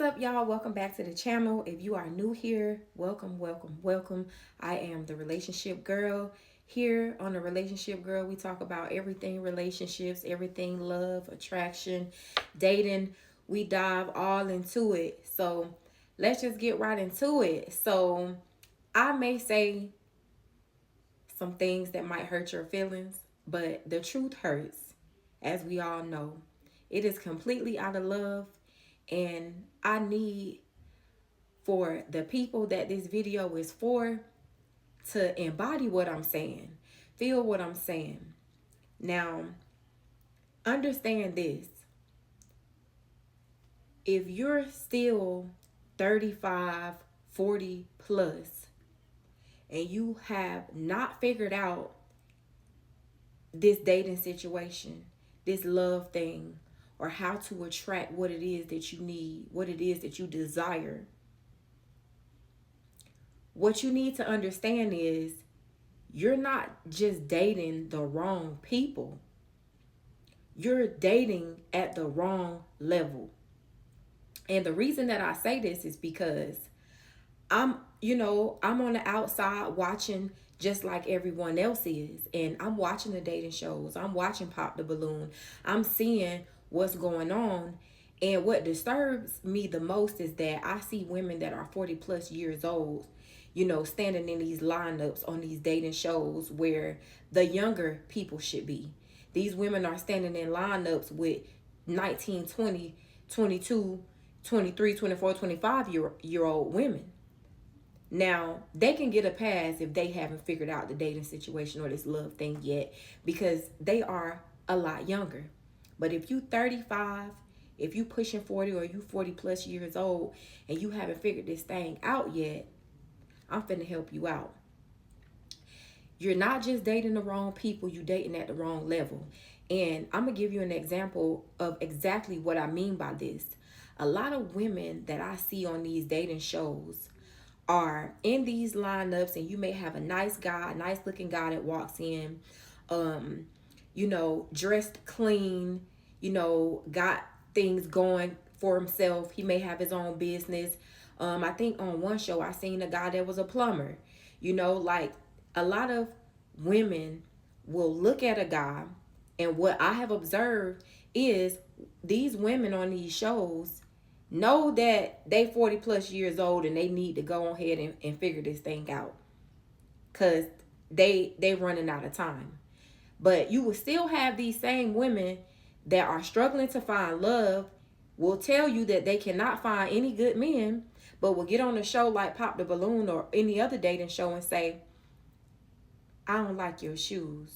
What's up, y'all? Welcome back to the channel. If you are new here, welcome, welcome, welcome. I am the Relationship Girl. Here on the Relationship Girl, we talk about everything relationships, everything love, attraction, dating. We dive all into it. So let's just get right into it. So I may say some things that might hurt your feelings, but the truth hurts, as we all know. It is completely out of love, and I need for the people that this video is for to embody what I'm saying, feel what I'm saying. Now, understand this. If you're still 35, 40 plus, and you have not figured out this dating situation, this love thing, or how to attract what it is that you need, what it is that you desire, what you need to understand is you're not just dating the wrong people. You're dating at the wrong level. And the reason that I say this is because I'm on the outside watching just like everyone else is. And I'm watching the dating shows. I'm watching Pop the Balloon. I'm seeing what's going on. And what disturbs me the most is that I see women that are 40 plus years old, standing in these lineups on these dating shows where the younger people should be. These women are standing in lineups with 19, 20, 22, 23, 24, 25 year old women. Now, they can get a pass if they haven't figured out the dating situation or this love thing yet because they are a lot younger. But if you 35, if you pushing 40 or you 40 plus years old and you haven't figured this thing out yet, I'm finna help you out. You're not just dating the wrong people, you dating at the wrong level. And I'm gonna give you an example of exactly what I mean by this. A lot of women that I see on these dating shows are in these lineups, and you may have a nice guy, a nice looking guy that walks in, dressed clean, got things going for himself. He may have his own business. I think on one show I seen a guy that was a plumber. Like a lot of women will look at a guy, and what I have observed is these women on these shows know that they 40 plus years old and they need to go ahead and figure this thing out because they running out of time. But you will still have these same women that are struggling to find love, will tell you that they cannot find any good men, but will get on a show like Pop the Balloon or any other dating show and say, I don't like your shoes.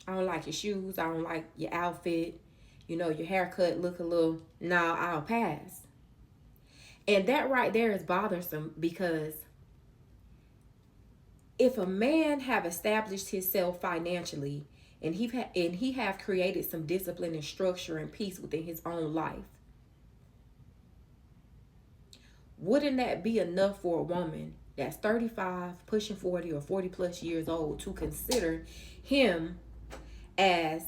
I don't like your shoes. I don't like your outfit. Your haircut look a little, nah, I'll pass. And that right there is bothersome because if a man have established himself financially and he have created some discipline and structure and peace within his own life, wouldn't that be enough for a woman that's 35, pushing 40 or 40 plus years old to consider him as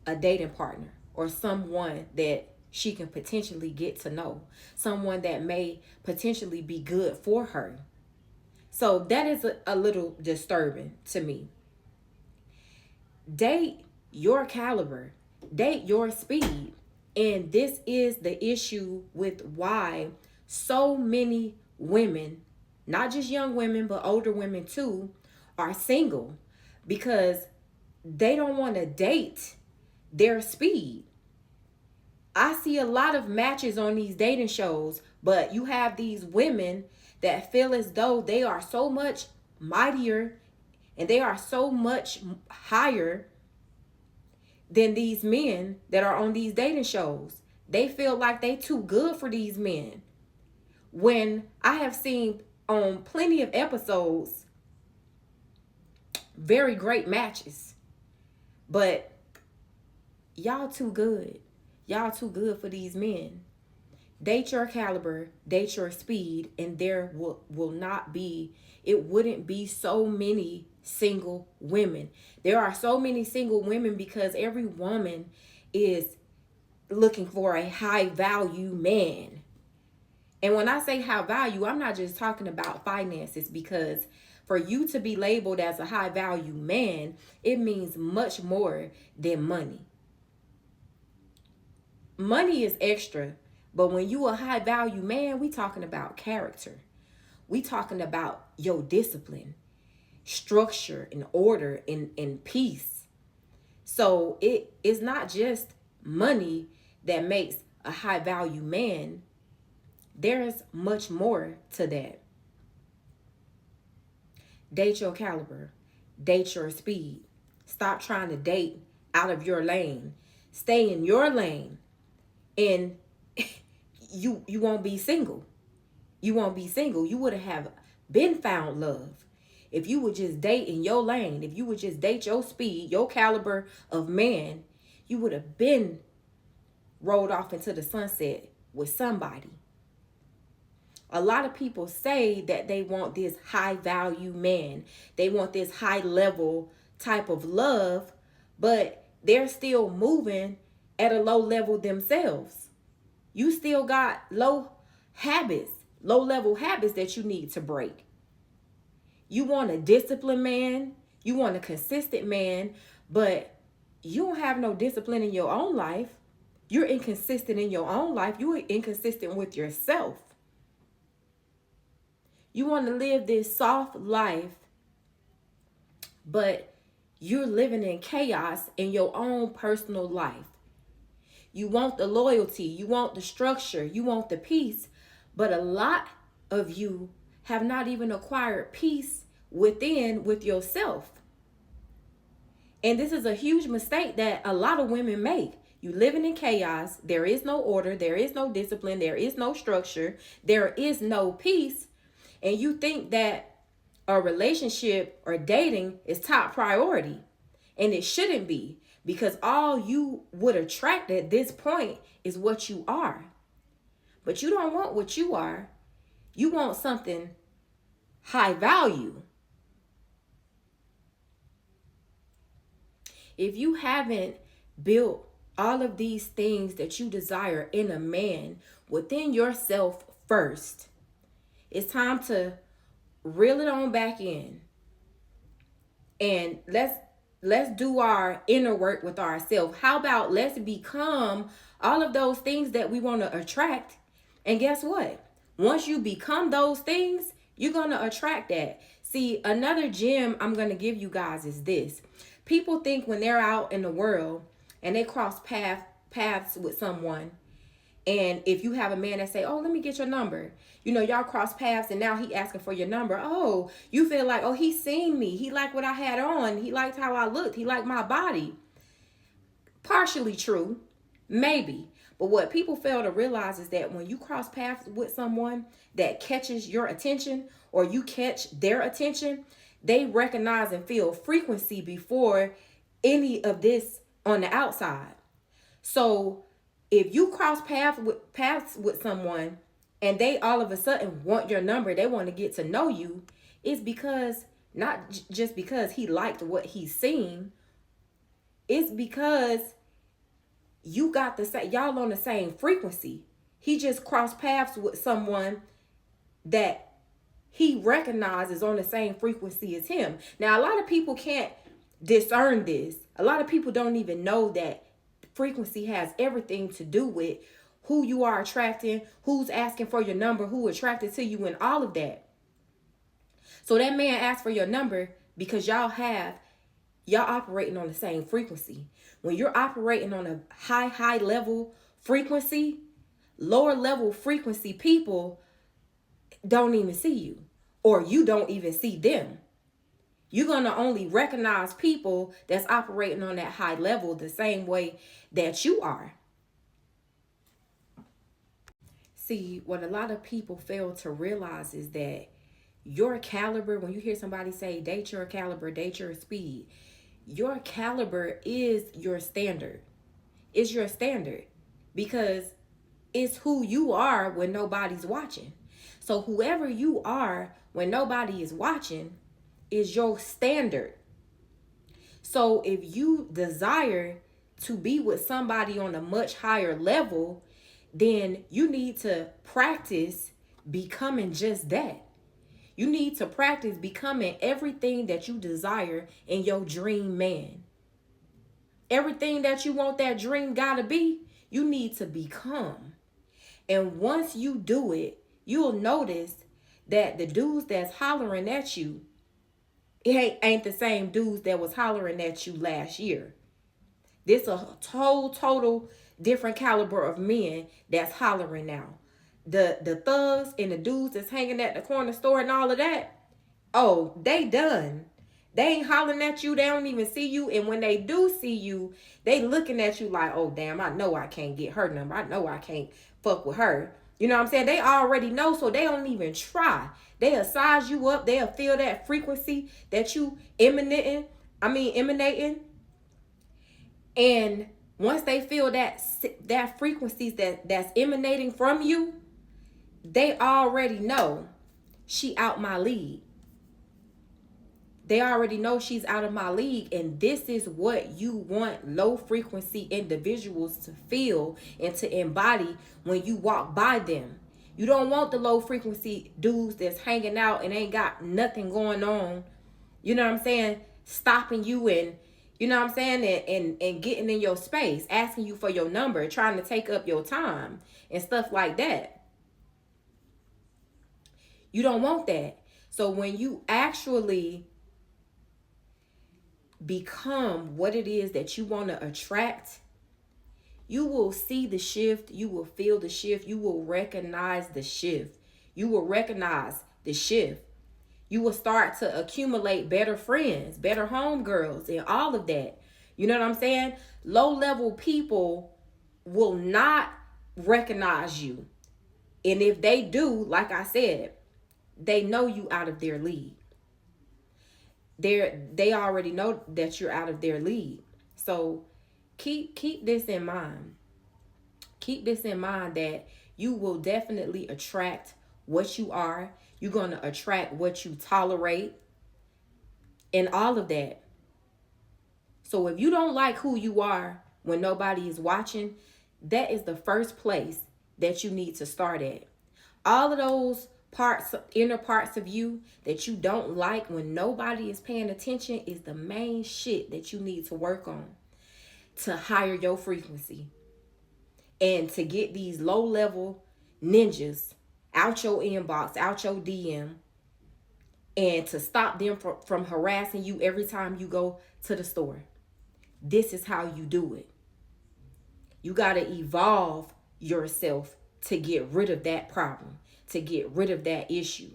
a dating partner or someone that she can potentially get to know, someone that may potentially be good for her? So that is a little disturbing to me. Date your caliber, date your speed. And this is the issue with why so many women, not just young women, but older women too, are single because they don't want to date their speed. I see a lot of matches on these dating shows, but you have these women that feel as though they are so much mightier and they are so much higher than these men that are on these dating shows. They feel like they too good for these men. When I have seen on plenty of episodes very great matches, but y'all too good. Y'all too good for these men. Date your caliber, date your speed, and there will not be, it wouldn't be so many single women. There are so many single women because every woman is looking for a high value man. And when I say high value, I'm not just talking about finances, because for you to be labeled as a high value man, it means much more than money. Money is extra, but when you a high value man, we talking about character. We talking about your discipline, structure, and order, and peace. So it is not just money that makes a high value man. There's much more to that. Date your caliber, date your speed. Stop trying to date out of your lane. Stay in your lane, and you won't be single. You won't be single. You would have been found love if you would just date in your lane. If you would just date your speed, your caliber of man, you would have been rolled off into the sunset with somebody. A lot of people say that they want this high value man. They want this high level type of love, but they're still moving at a low level themselves. You still got low habits, low level habits that you need to break. You want a disciplined man, you want a consistent man, but you don't have no discipline in your own life. You're inconsistent in your own life. You're inconsistent with yourself. You want to live this soft life, but you're living in chaos in your own personal life. You want the loyalty, you want the structure, you want the peace, but a lot of you have not even acquired peace within with yourself. And this is a huge mistake that a lot of women make. You living in chaos. There is no order. There is no discipline. There is no structure. There is no peace. And you think that a relationship or dating is top priority. And it shouldn't be, because all you would attract at this point is what you are. But you don't want what you are. You want something high value. If you haven't built all of these things that you desire in a man within yourself first, it's time to reel it on back in. And let's do our inner work with ourselves. How about let's become all of those things that we want to attract? And guess what? Once you become those things, you're going to attract that. See, another gem I'm going to give you guys is this. People think when they're out in the world and they cross paths with someone, and if you have a man that say, oh, let me get your number, y'all cross paths and now he asking for your number. Oh, you feel like, oh, he seen me. He liked what I had on. He liked how I looked. He liked my body. Partially true, maybe. But what people fail to realize is that when you cross paths with someone that catches your attention, or you catch their attention, they recognize and feel frequency before any of this on the outside. So if you cross paths with someone and they all of a sudden want your number, they want to get to know you, it's because, not just because he liked what he's seen, it's because you got y'all on the same frequency. He just crossed paths with someone that he recognizes on the same frequency as him. Now, a lot of people can't discern this. A lot of people don't even know that frequency has everything to do with who you are attracting, who's asking for your number, who attracted to you, and all of that. So that man asked for your number because y'all operating on the same frequency. When you're operating on a high level frequency, lower level frequency people don't even see you, or you don't even see them. You're going to only recognize people that's operating on that high level the same way that you are. See, what a lot of people fail to realize is that your caliber, when you hear somebody say, date your caliber, date your speed, your caliber is your standard. It's your standard because it's who you are when nobody's watching. So whoever you are when nobody is watching is your standard. So if you desire to be with somebody on a much higher level, then you need to practice becoming just that. You need to practice becoming everything that you desire in your dream man. Everything that you want that dream guy to be, you need to become. And once you do it, you'll notice that the dudes that's hollering at you, it ain't the same dudes that was hollering at you last year. This a total different caliber of men that's hollering now. The thugs and the dudes that's hanging at the corner store and all of that, oh, they done. They ain't hollering at you. They don't even see you. And when they do see you, they looking at you like, oh, damn, I know I can't get her number. I know I can't fuck with her. You know what I'm saying? They already know, so they don't even try. They'll size you up. They'll feel that frequency that you emanating. And once they feel that frequencies that's emanating from you, they already know she out my league. They already know she's out of my league, and this is what you want low frequency individuals to feel and to embody when you walk by them. You don't want the low frequency dudes that's hanging out and ain't got nothing going on, you know what I'm saying, stopping you and, you know what I'm saying, and getting in your space, asking you for your number, trying to take up your time and stuff like that. You don't want that. So when you actually become what it is that you want to attract, you will see the shift. You will feel the shift. You will recognize the shift. You will recognize the shift. You will start to accumulate better friends, better homegirls, and all of that. You know what I'm saying? Low-level people will not recognize you. And if they do, like I said, they know you out of their league. They already know that you're out of their league. So keep this in mind. Keep this in mind that you will definitely attract what you are. You're going to attract what you tolerate and all of that. So if you don't like who you are when nobody is watching, that is the first place that you need to start at. All of those parts, inner parts of you that you don't like when nobody is paying attention is the main shit that you need to work on to higher your frequency and to get these low-level ninjas out your inbox, out your DM, and to stop them from harassing you every time you go to the store. This is how you do it. You got to evolve yourself to get rid of that problem, to get rid of that issue.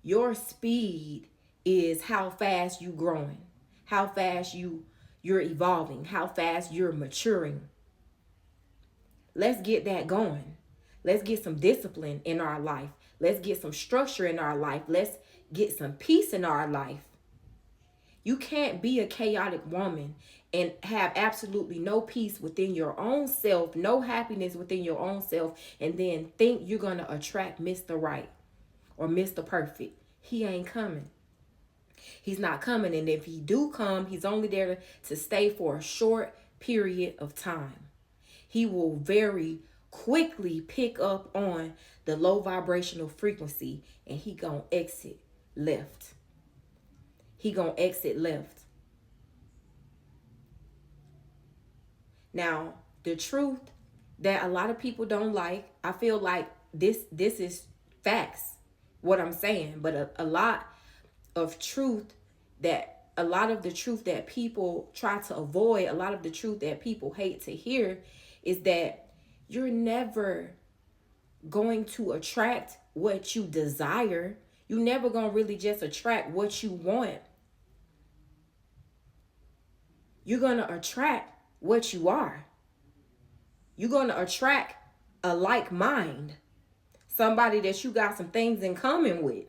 Your speed is how fast you growing, how fast you're evolving, how fast you're maturing. Let's get that going. Let's get some discipline in our life. Let's get some structure in our life. Let's get some peace in our life. You can't be a chaotic woman and have absolutely no peace within your own self, no happiness within your own self, and then think you're going to attract Mr. Right or Mr. Perfect. He ain't coming. He's not coming. And if he do come, he's only there to stay for a short period of time. He will very quickly pick up on the low vibrational frequency and he gonna exit left. He gonna exit left. Now, the truth that a lot of people don't like, I feel like this is facts, what I'm saying, but a lot of the truth that people try to avoid, a lot of the truth that people hate to hear is that you're never going to attract what you desire. You're never going to really just attract what you want. You're going to attract what you are. You're going to attract a like mind, somebody that you got some things in common with.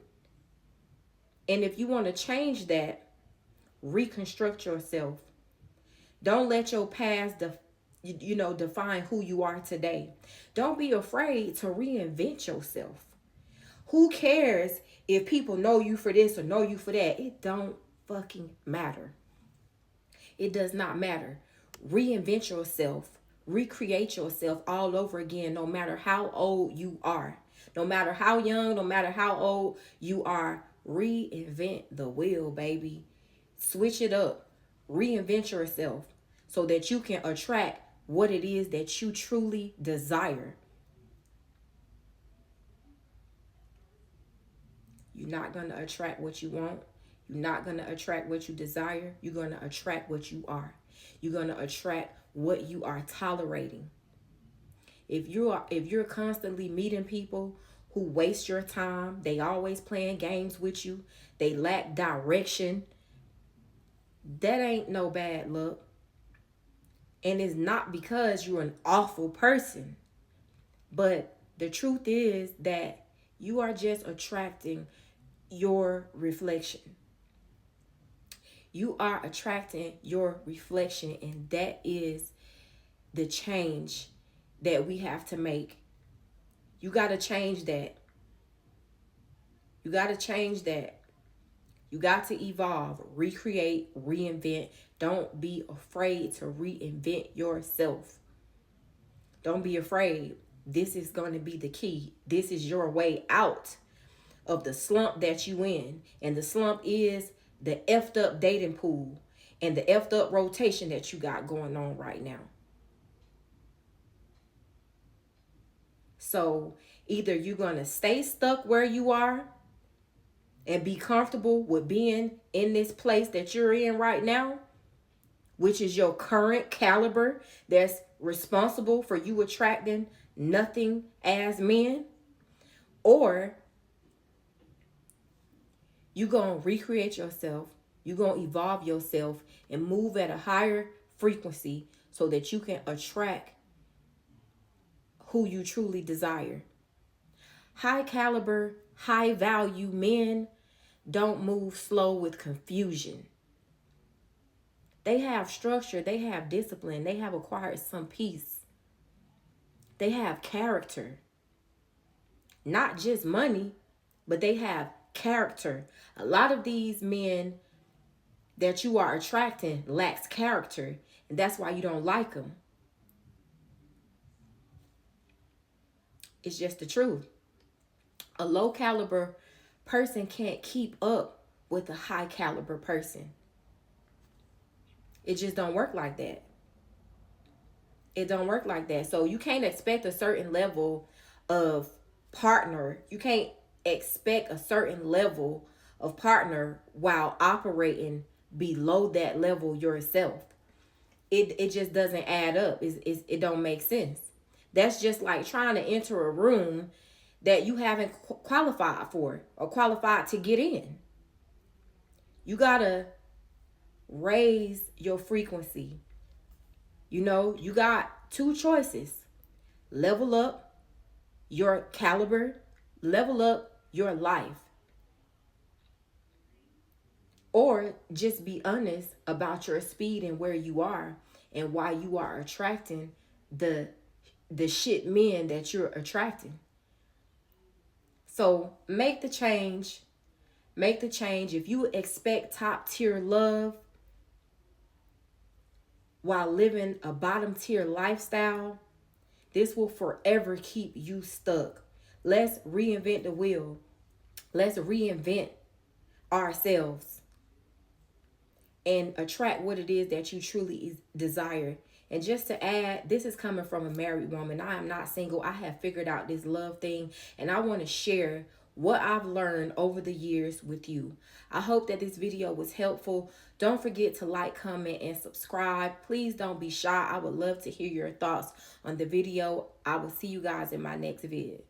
And if you want to change that, reconstruct yourself. Don't let your past define who you are today. Don't be afraid to reinvent yourself. Who cares if people know you for this or know you for that? It don't fucking matter. It does not matter. reinvent yourself, recreate yourself all over again, no matter how old you are, no matter how young, no matter how old you are. Reinvent the wheel, baby. Switch it up, reinvent yourself so that you can attract what it is that you truly desire. You're not going to attract what you want. You're not going to attract what you desire. You're going to attract what you are. You're going to attract what you are tolerating. If you're constantly meeting people who waste your time, they always playing games with you, they lack direction, that ain't no bad luck. And it's not because you're an awful person. But the truth is that you are just attracting your reflection. You are attracting your reflection, and that is the change that we have to make. You got to change that. You got to change that. You got to evolve, recreate, reinvent. Don't be afraid to reinvent yourself. Don't be afraid. This is going to be the key. This is your way out of the slump that you in. And the slump is the effed up dating pool and the effed up rotation that you got going on right now. So either you're going to stay stuck where you are and be comfortable with being in this place that you're in right now, which is your current caliber that's responsible for you attracting nothing as men, or you're going to recreate yourself, you're going to evolve yourself and move at a higher frequency so that you can attract who you truly desire. High caliber, high value men don't move slow with confusion. They have structure, they have discipline, they have acquired some peace. They have character. Not just money, but they have character. A lot of these men that you are attracting lacks character, and that's why you don't like them. It's just the truth. A low caliber person can't keep up with a high caliber person. It just don't work like that. It don't work like that. So you can't expect a certain level of partner. You can't expect a certain level of partner while operating below that level yourself. It just doesn't add up. It don't make sense. That's just like trying to enter a room that you haven't qualified for or qualified to get in. You gotta raise your frequency. You know, you got two choices. Level up your caliber, level up your life. Or just be honest about your speed and where you are and why you are attracting the shit men that you're attracting. So make the change. Make the change. If you expect top tier love while living a bottom tier lifestyle, this will forever keep you stuck. Let's reinvent the wheel. Let's reinvent ourselves and attract what it is that you truly desire. And just to add, this is coming from a married woman. I am not single. I have figured out this love thing, and I want to share what I've learned over the years with you. I hope that this video was helpful. Don't forget to like, comment, and subscribe. Please don't be shy. I would love to hear your thoughts on the video. I will see you guys in my next vid.